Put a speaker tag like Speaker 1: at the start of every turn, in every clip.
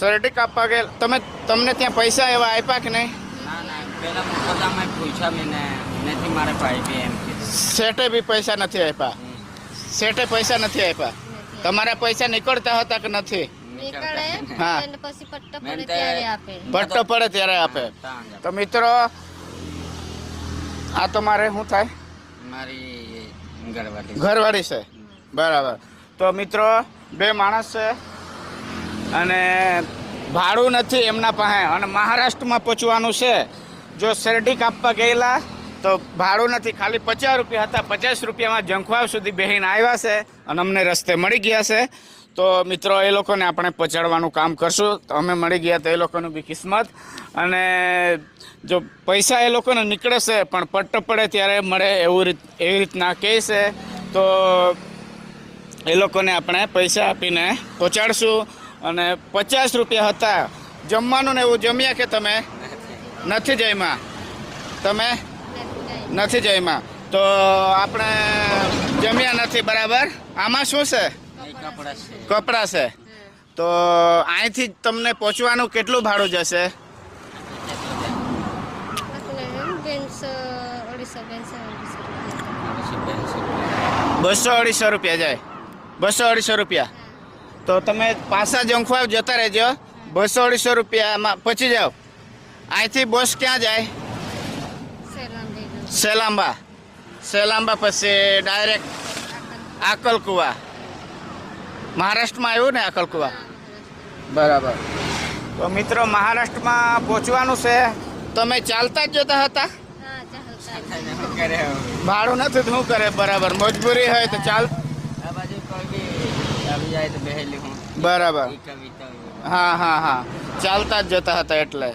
Speaker 1: શેરડી કાપવા ગયેલ તમને ત્યાં પૈસા એવા આપ્યા કે નહીં?
Speaker 2: ના ના, પેલા મુકદમાં પૂછ્યા મેં નથી મારે પાઈ એમ કીધું.
Speaker 1: શેઠે બી પૈસા નથી આપ્યા? શેઠે પૈસા નથી આપ્યા. તમારા પૈસા નીકળતા હતા કે નથી? હા, પટ્ટો પડે ત્યારે આપે. તો મિત્રો આ તમારે શું થાય?
Speaker 2: મારી
Speaker 1: ઘરવાળી છે, બરાબર. તો મિત્રો 2 માણસ છે અને ભાડું નથી એમના પાસે, અને મહારાષ્ટ્રમાં પહોંચવાનું છે. જો શેરડી કાપવા ગયેલા તો ભાડું નથી, ખાલી 50 રૂપિયા હતા. 50 રૂપિયામાં જંખવાવ સુધી બેહીને આવ્યા છે અને અમને રસ્તે મળી ગયા છે. તો મિત્રો એ લોકોને આપણે પહોંચાડવાનું કામ કરશું. તો અમે મળી ગયા તો એ લોકોનું બી કિસ્મત. અને જો પૈસા એ લોકોને નીકળે છે પણ પટ્ટો પડે ત્યારે મળે એવી રીતના કહે છે. તો એ લોકોને આપણે પૈસા આપીને પહોંચાડશું. અને 50 રૂપિયા હતા. જમવાનું ને એવું જમ્યા કે તમે નથી જમ્યા? તમે નથી જમ્યા તો આપણે જમ્યા નથી, બરાબર. આમાં શું છે? કપડાં છે. તો અહીંથી તમને પહોંચવાનું કેટલું ભાડું જશે? 200-250 રૂપિયા જાય. 200-250 રૂપિયા. તો તમે પાછા જંખવાવ જતા રહેજો. 200-250 રૂપિયામાં પહોંચી જાઓ. અહીંથી બસ ક્યાં જાય? સેલાંબા. સેલાંબા પછી ડાયરેક્ટ આકલકુવા. મહારાષ્ટ્રમાં આવ્યું ને આકલકુવા? બરાબર. તો મિત્રો મહારાષ્ટ્રમાં પહોંચવાનું છે. તમે ચાલતા જ જતા હતા? ભાડું નથી તો શું કરે? બરાબર, મજબૂરી હોય તો ચાલ. બરાબર. હા હા હા, ચાલતા જ જતા હતા એટલે.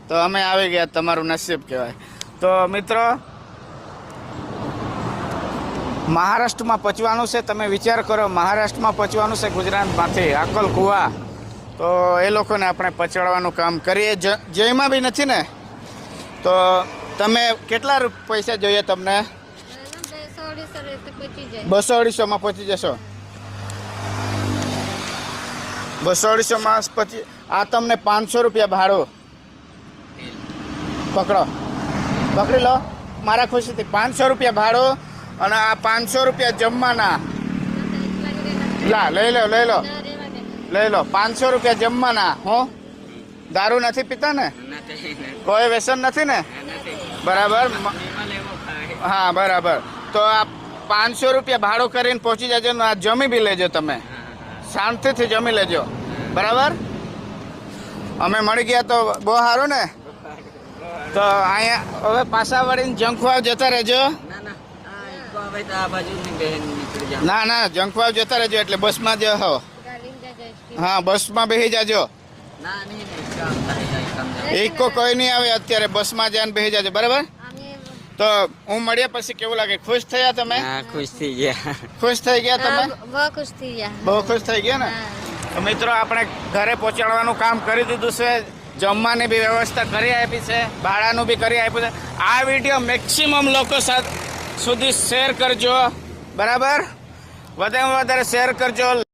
Speaker 1: તો અમે આવી ગયા, તમારું નસીબ કહેવાય. તો મિત્રો મહારાષ્ટ્રમાં પહોંચવાનું છે. તમે વિચાર કરો, મહારાષ્ટ્રમાં પહોંચવાનું છે ગુજરાતમાંથી આકલકુવા. તો એ લોકોને આપણે પહોંચાડવાનું કામ કરીએ. જયમાં બી નથી ને? તો તમે કેટલા પૈસા જોઈએ તમને? 200-250માં પહોંચી જશો? 200-250માં પછી આ તમને 500 રૂપિયા ભાડું. પકડી લો મારા ખુશીથી. 500 રૂપિયા ભાડું અને આ 500 રૂપિયા જમવાના. લઈ લો 500 રૂપિયા જમવાના. હું દારૂ નથી પીતા ને? કોઈ વ્યસન નથી ને? બરાબર. હા બરાબર. તો આ 500 રૂપિયા ભાડું કરીને પહોંચી જજો ને આ જમી બી લેજો. તમે શાંતિથી જમી લેજો, બરાબર. અમે મળી ગયા તો બહુ સારું ને. તો અહીંયા હવે પાછા વળીને જંખવાવ જતા રહેજો. ના ના, જંખવાવ જતા રહેજો એટલે બસમાં જ હો. હા, બસમાં બેસી જાજો. ઇકો કોઈ નહીં આવે અત્યારે, બસમાં જઈને બેસી જાજો, બરાબર. તો હું મળ્યા પછી કેવું લાગે? ખુશ થયા તમે?
Speaker 2: ખુશ થઈ ગયા.
Speaker 1: ખુશ થઈ ગયા તમે?
Speaker 3: બહુ ખુશ થઈ ગયા.
Speaker 1: બહુ ખુશ થઈ ગયા ને? તો મિત્રો આપણે ઘરે પહોંચાડવાનું કામ કરી દીધું છે. જમવાની બી વ્યવસ્થા કરી આપી છે, ભાડાનું બી કરી આપ્યું છે. આ વિડીયો મેક્સિમમ લોકો સુધી શેર કરજો, બરાબર. વધારે શેર કરજો.